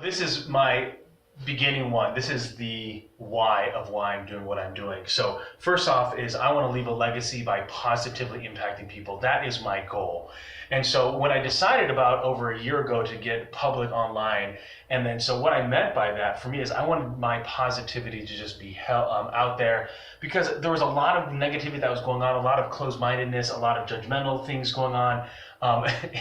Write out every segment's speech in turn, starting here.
This is my beginning one. This is the why of why I'm doing what I'm doing. So first off is I want to leave a legacy by positively impacting people. That is my goal. And so when I decided about over a year ago to get public online, and then so what I meant by that for me is I wanted my positivity to just be out there, because there was a lot of negativity that was going on, a lot of closed-mindedness, a lot of judgmental things going on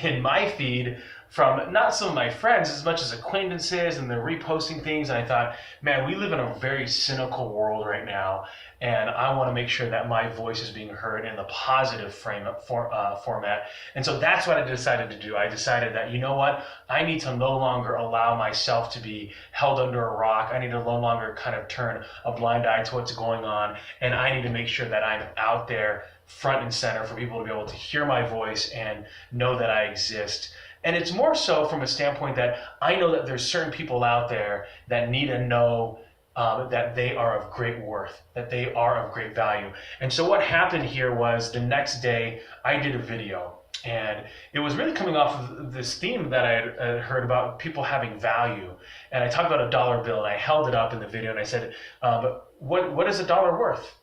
in my feed from not some of my friends as much as acquaintances, and they're reposting things. And I thought, man, we live in a very cynical world right now, and I want to make sure that my voice is being heard in the positive format. And so that's what I decided to do. I decided that, you know what, I need to no longer allow myself to be held under a rock. I need to no longer kind of turn a blind eye to what's going on, and I need to make sure that I'm out there front and center for people to be able to hear my voice and know that I exist. And it's more so from a standpoint that I know that there's certain people out there that need to know that they are of great worth, that they are of great value. And so what happened here was the next day I did a video, and it was really coming off of this theme that I had heard about people having value. And I talked about a dollar bill, and I held it up in the video, and I said, but what is a dollar worth?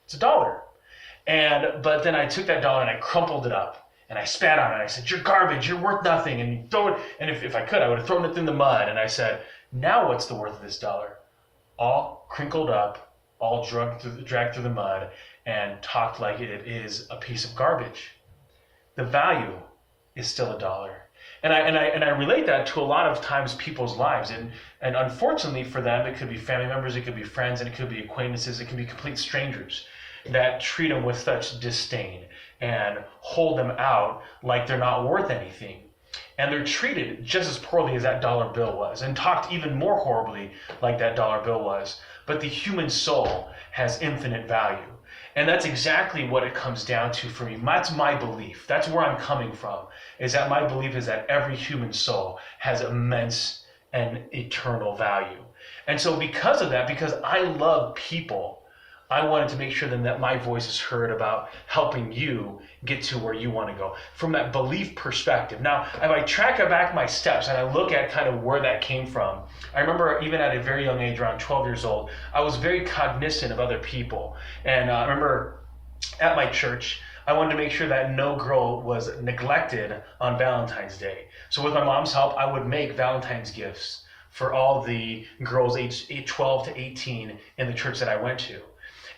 It's a dollar. But then I took that dollar and I crumpled it up. And I spat on it. I said, "You're garbage. You're worth nothing." And you throw it. And if I could, I would have thrown it in the mud. And I said, "Now what's the worth of this dollar?" All crinkled up, all dragged through the mud, and talked like it is a piece of garbage. The value is still a dollar. And I relate that to a lot of times people's lives. And unfortunately for them, it could be family members, it could be friends, and it could be acquaintances, it can be complete strangers that treat them with such disdain and hold them out like they're not worth anything. And they're treated just as poorly as that dollar bill was, and talked even more horribly like that dollar bill was. But the human soul has infinite value. And that's exactly what it comes down to for me. That's my belief. That's where I'm coming from, is that my belief is that every human soul has immense and eternal value. And so because of that, because I love people, I wanted to make sure then that my voice is heard about helping you get to where you want to go from that belief perspective. Now, if I track back my steps and I look at kind of where that came from, I remember even at a very young age, around 12 years old, I was very cognizant of other people. And I remember at my church, I wanted to make sure that no girl was neglected on Valentine's Day. So with my mom's help, I would make Valentine's gifts for all the girls aged 12 to 18 in the church that I went to.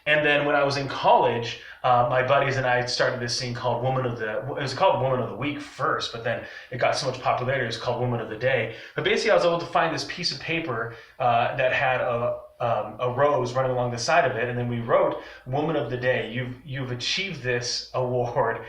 And then when I was in college, my buddies and I started this thing called it was called Woman of the Week first, but then it got so much popularity, it was called Woman of the Day. But basically I was able to find this piece of paper that had a rose running along the side of it, and then we wrote, "Woman of the Day, you've achieved this award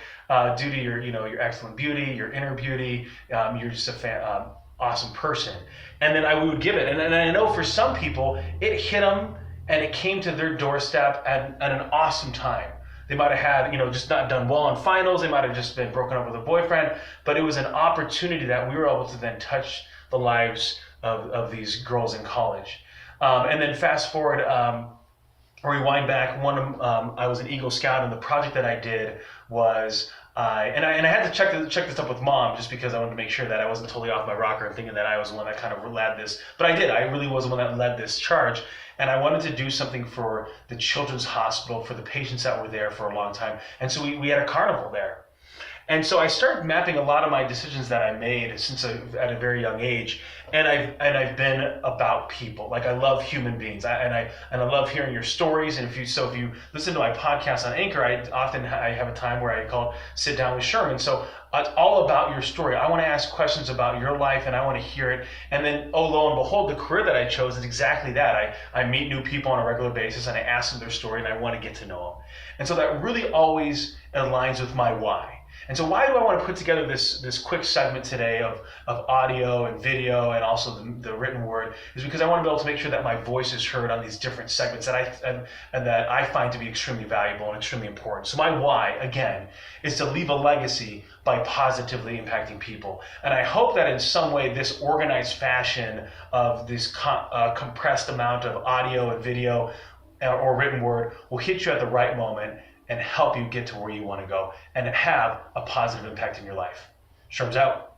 due to your excellent beauty, your inner beauty, you're just a awesome person." And then we would give it, and I know for some people, it hit them, and it came to their doorstep at an awesome time. They might have had, just not done well in finals. They might have just been broken up with a boyfriend. But it was an opportunity that we were able to then touch the lives of these girls in college. And then fast forward, or rewind back, I was an Eagle Scout, and the project that I did was, and I had to check this up with Mom, just because I wanted to make sure that I wasn't totally off my rocker and thinking that I was the one that kind of led this. But I did. I really was the one that led this charge. And I wanted to do something for the Children's Hospital, for the patients that were there for a long time. And so we had a carnival there. And so I started mapping a lot of my decisions that I made since at a very young age, and I've been about people. Like, I love human beings, and I love hearing your stories. And if you listen to my podcast on Anchor, I have a time where I call Sit Down with Sherman. So it's all about your story. I want to ask questions about your life, and I want to hear it. And then, oh, lo and behold, the career that I chose is exactly that. I meet new people on a regular basis, and I ask them their story, and I want to get to know them. And so that really always aligns with my why. And so why do I want to put together this quick segment today of audio and video and also the written word, is because I want to be able to make sure that my voice is heard on these different segments that I find to be extremely valuable and extremely important. So my why, again, is to leave a legacy by positively impacting people. And I hope that in some way this organized fashion of this compressed amount of audio and video or written word will hit you at the right moment and help you get to where you want to go and have a positive impact in your life. Sherm's out.